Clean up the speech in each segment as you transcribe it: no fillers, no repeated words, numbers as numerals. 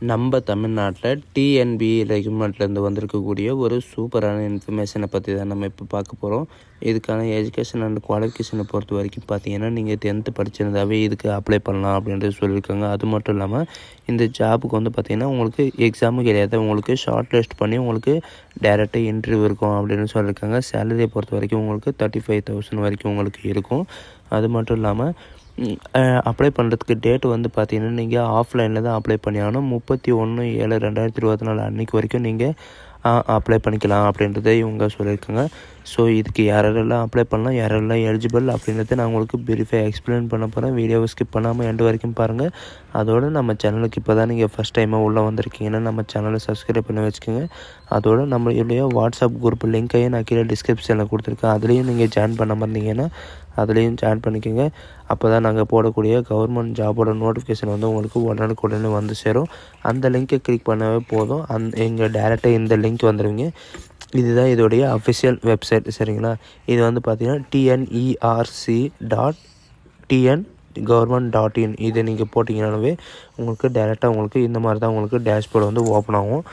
நம்ம தமிழ்நாட்டில் டிஎன்பி ரெகுமெண்ட்லேருந்து வந்திருக்கக்கூடிய ஒரு சூப்பரான இன்ஃபர்மேஷனை பற்றி தான் நம்ம இப்போ பார்க்க போகிறோம். இதுக்கான எஜுகேஷன் அண்ட் குவாலிஃபிகேஷனை பொறுத்த வரைக்கும் பார்த்தீங்கன்னா, நீங்கள் 10th படிச்சிருந்தாவே இதுக்கு அப்ளை பண்ணலாம் அப்படின்றது சொல்லியிருக்காங்க. அது மட்டும் இல்லாமல் இந்த ஜாபுக்கு வந்து பார்த்திங்கன்னா உங்களுக்கு எக்ஸாமு கிடையாது, உங்களுக்கு ஷார்ட் லிஸ்ட் பண்ணி உங்களுக்கு டைரெக்டாக இன்டர்வியூ இருக்கும் அப்படின்னு சொல்லியிருக்காங்க. சேலரியை பொறுத்த வரைக்கும் உங்களுக்கு 35,000 வரைக்கும் உங்களுக்கு இருக்கும். அது மட்டும் இல்லாமல் அப்ளை பண்ணுறதுக்கு டேட் வந்து பார்த்திங்கன்னா, நீங்கள் ஆஃப்லைனில் தான் அப்ளை பண்ணி ஆகணும். 31/7/2024 அன்றைக்கி வரைக்கும் நீங்கள் அப்ளை பண்ணிக்கலாம் அப்படின்றத இவங்க சொல்லியிருக்காங்க. ஸோ இதுக்கு யாரெல்லாம் அப்ளை பண்ணலாம், யாரெல்லாம் எலிஜிபிள் அப்படின்றத நான் உங்களுக்கு பிரீஃபாக எக்ஸ்பிளைன் பண்ண போகிறேன். வீடியோவை ஸ்கிப் பண்ணாமல் எண்டு வரைக்கும் பாருங்கள். அதோடு நம்ம சேனலுக்கு இப்போ தான் நீங்கள் ஃபஸ்ட் டைமாக உள்ளே வந்திருக்கீங்கன்னா நம்ம சேனலை சப்ஸ்கிரைப் பண்ணி வச்சுக்கோங்க. அதோடு நம்மளுடைய வாட்ஸ்அப் குரூப் லிங்க்கையும் நான் கீழே டிஸ்கிரிப்ஷனில் கொடுத்துருக்கேன். அதுலேயும் நீங்கள் ஜாயின் பண்ண இருந்தீங்கன்னா அதுலேயும் ஜாயின் பண்ணிக்கோங்க. அப்போ தான் நாங்கள் போடக்கூடிய கவர்மெண்ட் ஜாபோட நோட்டிஃபிகேஷன் வந்து உங்களுக்கு உடனுக்குடனே வந்து சேரும். அந்த லிங்க்கை கிளிக் பண்ணவே போதும், எங்கள் டேரெக்டாக இந்த லிங்க் வந்துடுவீங்க. இதுதான் இதோடைய அஃபிஷியல் வெப்சைட், சரிங்களா? இது வந்து பார்த்திங்கன்னா TNERC.TN இதை நீங்கள் போட்டிங்கனாலே உங்களுக்கு டேரெக்டாக உங்களுக்கு இந்த மாதிரி தான் உங்களுக்கு டேஷ்போர்டு வந்து ஓப்பன் ஆகும்.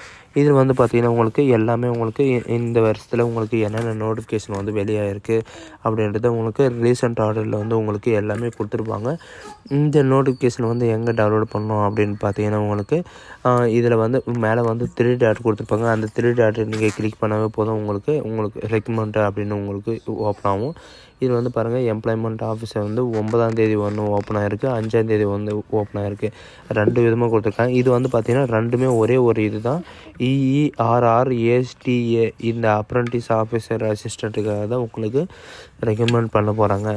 இதில் வந்து பார்த்திங்கன்னா உங்களுக்கு எல்லாமே உங்களுக்கு இந்த வருஷத்தில் உங்களுக்கு என்னென்ன நோட்டிஃபிகேஷன் வந்து வெளியாகிருக்கு அப்படின்றத உங்களுக்கு ரீசெண்ட் ஆர்டரில் வந்து உங்களுக்கு எல்லாமே கொடுத்துருப்பாங்க. இந்த நோட்டிஃபிகேஷன் வந்து எங்கே டவுன்லோட் பண்ணணும் அப்படின்னு பார்த்தீங்கன்னா உங்களுக்கு இதில் வந்து மேலே வந்து 3 டாட் கொடுத்துருப்பாங்க. அந்த 3 டாட் நீங்கள் கிளிக் பண்ணவே போதும், உங்களுக்கு ரெக்கமெண்ட் அப்படின்னு உங்களுக்கு ஓப்பன் ஆகும். இது வந்து பாருங்கள், எம்ப்ளாய்மெண்ட் ஆஃபீஸர் வந்து 9ஆம் தேதி ஒன்று ஓப்பன் ஆகிருக்கு, 5ஆம் தேதி வந்து ஓப்பன் ஆகிருக்கு. 2 விதமாக கொடுத்துருக்காங்க. இது வந்து பார்த்திங்கன்னா ரெண்டுமே ஒரே ஒரு இது தான், EERRSTA இந்த அப்ரண்டிஸ் ஆஃபீஸர் அசிஸ்டண்ட்டுக்காக தான் உங்களுக்கு ரெக்கமெண்ட் பண்ண போகிறாங்க.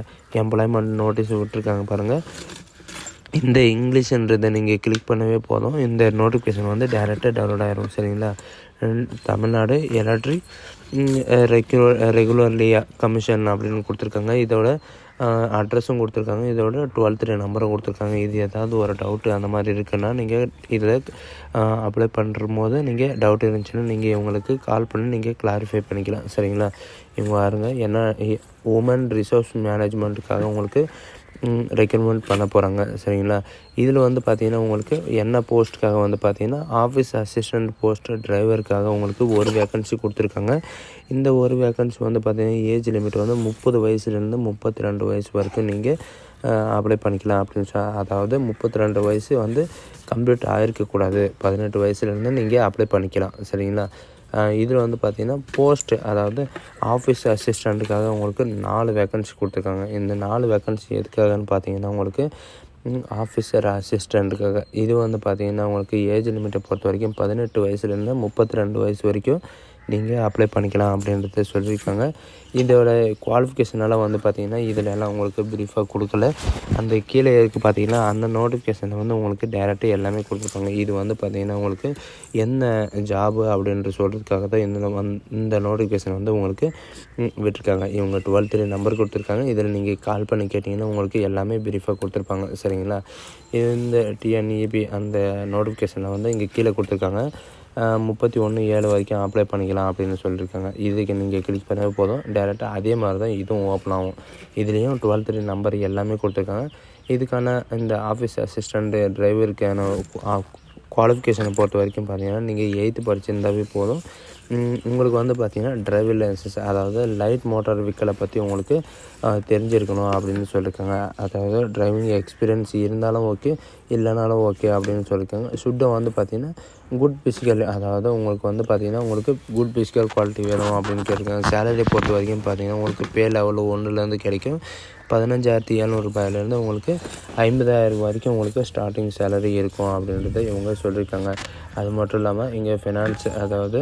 எம்ப்ளாய்மெண்ட் நோட்டீஸ் விட்டுருக்காங்க பாருங்கள். இந்த இங்கிலீஷ்ன்றதை நீங்கள் கிளிக் பண்ணவே போதும், இந்த நோட்டிஃபிகேஷன் வந்து டைரெக்டாக டவுன்லோட் ஆகிரும், சரிங்களா? தமிழ்நாடு எலக்ட்ரிக் ரெகுலர்லி கமிஷன் அப்படின்னு கொடுத்துருக்காங்க. இதோட அட்ரஸும் கொடுத்துருக்காங்க, இதோட 12th நம்பரும் கொடுத்துருக்காங்க. இது ஏதாவது ஒரு டவுட்டு அந்த மாதிரி இருக்குன்னா நீங்கள் இதில் அப்ளை பண்ணுற போது நீங்கள் டவுட் இருந்துச்சுன்னா நீங்கள் இவங்களுக்கு கால் பண்ணி நீங்கள் கிளாரிஃபை பண்ணிக்கலாம், சரிங்களா? இவங்க பாருங்க, என்ன உமன் ரிசோர்ஸ் மேனேஜ்மெண்ட்டுக்காக உங்களுக்கு ரெக்கமெண்ட் பண்ண போகிறாங்க, சரிங்களா? இதில் வந்து பார்த்திங்கன்னா உங்களுக்கு என்ன போஸ்ட்டுக்காக வந்து பார்த்திங்கன்னா ஆஃபீஸ் அசிஸ்டண்ட் போஸ்ட் டிரைவருக்காக உங்களுக்கு ஒரு வேக்கன்சி கொடுத்துருக்காங்க. இந்த ஒரு வேக்கன்சி வந்து பார்த்திங்கன்னா ஏஜ் லிமிட் வந்து 30 வயசுலேருந்து 32 வயசு வரைக்கும் நீங்கள் அப்ளை பண்ணிக்கலாம் அப்படின்னு அதாவது 32 வயசு வந்து கம்ப்ளீட் ஆகிருக்கக்கூடாது, 18 வயசுலேருந்து நீங்கள் அப்ளை பண்ணிக்கலாம், சரிங்களா? இதில் வந்து பார்த்திங்கன்னா போஸ்ட்டு அதாவது ஆஃபீஸ் அசிஸ்டண்ட்டுக்காக உங்களுக்கு 4 வேக்கன்சி கொடுத்துருக்காங்க. இந்த 4 வேக்கன்சி எதுக்காகன்னு பார்த்தீங்கன்னா உங்களுக்கு ஆஃபீஸர் அசிஸ்டண்ட்டுக்காக. இது வந்து பார்த்திங்கன்னா உங்களுக்கு ஏஜ் லிமிட்டை பொறுத்த வரைக்கும் 18 வயசுலேருந்து 32 வயசு வரைக்கும் நீங்கள் அப்ளை பண்ணிக்கலாம் அப்படின்றத சொல்லியிருக்காங்க. இதோட குவாலிஃபிகேஷனெல்லாம் வந்து பார்த்திங்கன்னா இதில் எல்லாம் உங்களுக்கு ப்ரீஃபாக கொடுக்கல. அந்த கீழே இருக்குது பார்த்திங்கன்னா அந்த நோட்டிஃபிகேஷனை வந்து உங்களுக்கு டைரெக்டாக எல்லாமே கொடுத்துருக்காங்க. இது வந்து பார்த்திங்கன்னா உங்களுக்கு என்ன ஜாபு அப்படின்ற சொல்கிறதுக்காக தான் இந்த நோட்டிஃபிகேஷன் வந்து உங்களுக்கு விட்டுருக்காங்க. இவங்க 12th நம்பர் கொடுத்துருக்காங்க. இதில் நீங்கள் கால் பண்ணி கேட்டிங்கன்னா உங்களுக்கு எல்லாமே ப்ரீஃபாக கொடுத்துருப்பாங்க, சரிங்களா? இந்த TNEB அந்த நோட்டிஃபிகேஷனை வந்து இங்கே கீழே கொடுத்துருக்காங்க. 31/7 வரைக்கும் அப்ளை பண்ணிக்கலாம் அப்படின்னு சொல்லியிருக்காங்க. இதுக்கு நீங்கள் கிளிக் பண்ணவே போதும், டேரெக்டாக அதே மாதிரி தான் இதுவும் ஓப்பன் ஆகும். இதுலேயும் 12th நம்பர் எல்லாமே கொடுத்துருக்காங்க. இதுக்கான இந்த ஆஃபீஸ் அசிஸ்டண்ட் டிரைவருக்கான குவாலிஃபிகேஷனை பொறுத்த வரைக்கும் பார்த்தீங்கன்னா நீங்கள் 8th படிச்சிருந்தாவே போதும். உங்களுக்கு வந்து பார்த்திங்கன்னா டிரைவிங் லைசன்ஸ் அதாவது லைட் மோட்டார் வெஹிக்கிளை பற்றி உங்களுக்கு தெரிஞ்சிருக்கணும் அப்படின்னு சொல்லியிருக்காங்க. அதாவது டிரைவிங் எக்ஸ்பீரியன்ஸ் இருந்தாலும் ஓகே, இல்லைனாலும் ஓகே அப்படின்னு சொல்லியிருக்காங்க. சுட்டை வந்து பார்த்திங்கன்னா குட் பிசிக்கல் அதாவது உங்களுக்கு வந்து பார்த்திங்கன்னா உங்களுக்கு குட் பிசிக்கல் குவாலிட்டி வேணும் அப்படின்னு கேட்டிருக்காங்க. சேலரி பொறுத்த வரைக்கும் பார்த்திங்கன்னா உங்களுக்கு பே லெவல் 1லேருந்து கிடைக்கும். 15,700 ரூபாயிலேருந்து உங்களுக்கு 50,000 வரைக்கும் உங்களுக்கு ஸ்டார்டிங் சேலரி இருக்கும் அப்படின்றத இவங்க சொல்லியிருக்காங்க. அது மட்டும் இல்லாமல் இங்கே ஃபினான்ஸ் அதாவது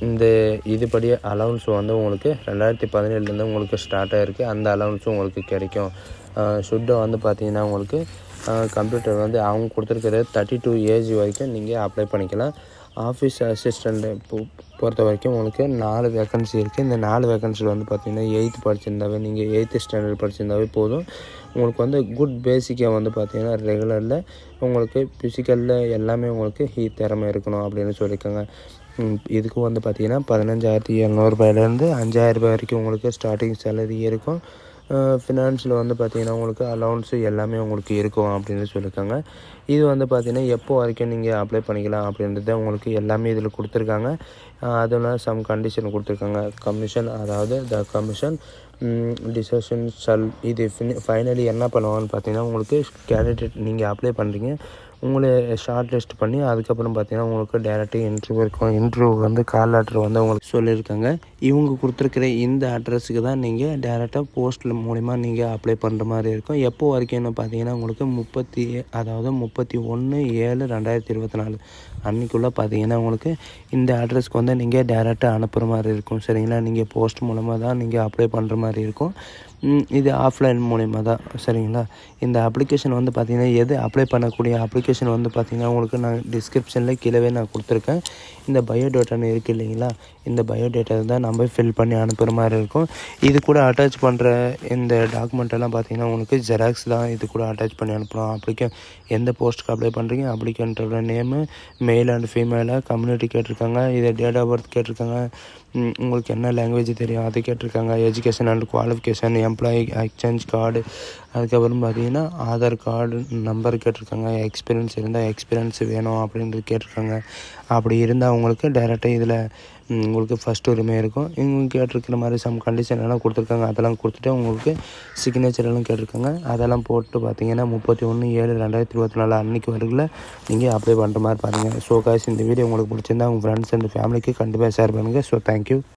இந்த இதுபடி அலவன்ஸ் வந்து உங்களுக்கு 2017லேருந்து உங்களுக்கு ஸ்டார்ட் ஆகிருக்கு. அந்த அலவன்ஸும் உங்களுக்கு கிடைக்கும். ஷுட்டை வந்து பார்த்திங்கன்னா உங்களுக்கு கம்ப்யூட்டர் வந்து அவங்க கொடுத்துருக்கிற 32 ஏஜ் வரைக்கும் நீங்கள் அப்ளை பண்ணிக்கலாம். ஆஃபீஸ் அசிஸ்டண்ட்டு பொறுத்த வரைக்கும் உங்களுக்கு 4 வேக்கன்சி இருக்குது. இந்த 4 வேக்கன்சியில் வந்து பார்த்திங்கன்னா 8th படிச்சிருந்தாவே நீங்கள் 8th ஸ்டாண்டர்ட் படிச்சிருந்தாவே போதும். உங்களுக்கு வந்து குட் பேசிக்காக வந்து பார்த்திங்கன்னா ரெகுலரில் உங்களுக்கு ஃபிசிக்கலில் எல்லாமே உங்களுக்கு திறமை இருக்கணும் அப்படின்னு சொல்லியிருக்காங்க. இதுக்கு வந்து பார்த்திங்கன்னா 15,700 ரூபாயிலேருந்து 5,000 ரூபாய் வரைக்கும் உங்களுக்கு ஸ்டார்டிங் சேலரி இருக்கும். ஃபினான்ஸில் வந்து பார்த்திங்கன்னா உங்களுக்கு அலௌன்ஸு எல்லாமே உங்களுக்கு இருக்கும் அப்படின்னு சொல்லியிருக்காங்க. இது வந்து பார்த்திங்கன்னா எப்போ வரைக்கும் நீங்கள் அப்ளை பண்ணிக்கலாம் அப்படின்றத உங்களுக்கு எல்லாமே இதில் கொடுத்துருக்காங்க. அதில் சம் கண்டிஷன் கொடுத்துருக்காங்க. கமிஷன், அதாவது த கமிஷன் டிசிஷன் ஷல் இது ஃபைனலி என்ன பண்ணுவாங்கன்னு பார்த்தீங்கன்னா, உங்களுக்கு கேண்டிடேட் நீங்கள் அப்ளை பண்ணுறீங்க, உங்களை ஷார்ட் லிஸ்ட் பண்ணி அதுக்கப்புறம் பார்த்தீங்கன்னா உங்களுக்கு டேரெக்டாக இன்டர்வியூ இருக்கும். இன்டர்வியூக்கு வந்து கால் லெட்டர் வந்து உங்களுக்கு சொல்லியிருக்காங்க. இவங்க கொடுத்துருக்குற இந்த அட்ரஸுக்கு தான் நீங்கள் டேரெக்டாக போஸ்ட்டில் மூலிமா நீங்கள் அப்ளை பண்ணுற மாதிரி இருக்கும். எப்போ வரைக்கும்னு பார்த்தீங்கன்னா உங்களுக்கு 31/7/2024 அன்றைக்குள்ளே பார்த்தீங்கன்னா உங்களுக்கு இந்த அட்ரஸ்க்கு வந்து நீங்கள் டேரெக்டாக அனுப்புகிற மாதிரி இருக்கும். சரிங்களா? நீங்கள் போஸ்ட் மூலமாக தான் நீங்கள் அப்ளை பண்ணுற மாதிரி இருக்கும். இது ஆஃப்லைன் மூலிமா தான். சரிங்களா? இந்த அப்ளிகேஷன் வந்து பார்த்திங்கன்னா எது அப்ளை பண்ணக்கூடிய அப்ளிகேஷன் வந்து பார்த்திங்கன்னா உங்களுக்கு நான் டிஸ்கிரிப்ஷனில் கீழே நான் கொடுத்துருக்கேன். இந்த பயோடேட்டான்னு இருக்குது இல்லைங்களா, இந்த பயோடேட்டா தான் நம்ம ஃபில் பண்ணி அனுப்புகிற மாதிரி இருக்கும். இது கூட அட்டாச் பண்ணுற இந்த டாக்குமெண்ட்டெல்லாம் பார்த்திங்கன்னா உங்களுக்கு ஜெராக்ஸ் தான் இது கூட அட்டாச் பண்ணி அனுப்பணும். எந்த போஸ்ட்டுக்கு அப்ளை பண்ணுறீங்க, அப்ளிகண்ட்டோட நேமு, மேல் அண்ட் ஃபீமேலாக, கம்யூனிட்டி கேட்டிருக்காங்க, இதை டேட் ஆஃப் பர்த் கேட்டிருக்காங்க, உங்களுக்கு என்ன லாங்குவேஜ் தெரியும் அது கேட்டிருக்காங்க, education and qualification, employee exchange card, அதுக்கப்புறம் பார்த்திங்கன்னா ஆதார் கார்டு நம்பர் கேட்டிருக்காங்க, எக்ஸ்பீரியன்ஸ் இருந்தால் எக்ஸ்பீரியன்ஸ் வேணும் அப்படின்றது கேட்டிருக்காங்க. அப்படி இருந்தால் உங்களுக்கு டைரெக்டாக இதில் உங்களுக்கு ஃபஸ்ட் உரிமை இருக்கும். இவங்க கேட்டிருக்கிற மாதிரி சம் கண்டிஷன் எல்லாம் கொடுத்துருக்காங்க. அதெல்லாம் கொடுத்துட்டு உங்களுக்கு சிக்னேச்சர் எல்லாம் கேட்டிருக்காங்க. அதெல்லாம் போட்டு பார்த்தீங்கன்னா 31/7/2024 அன்றைக்கி வரைக்கும் நீங்கள் அப்ளை பண்ணுற மாதிரி பாருங்கள். ஸோ காய்ஸ், இந்த வீடியோ உங்களுக்கு பிடிச்சிருந்தா உங்கள் ஃப்ரெண்ட்ஸ் அண்ட் ஃபேமிலிக்கு கண்டிப்பாக ஷேர் பண்ணுங்கள். So thank you.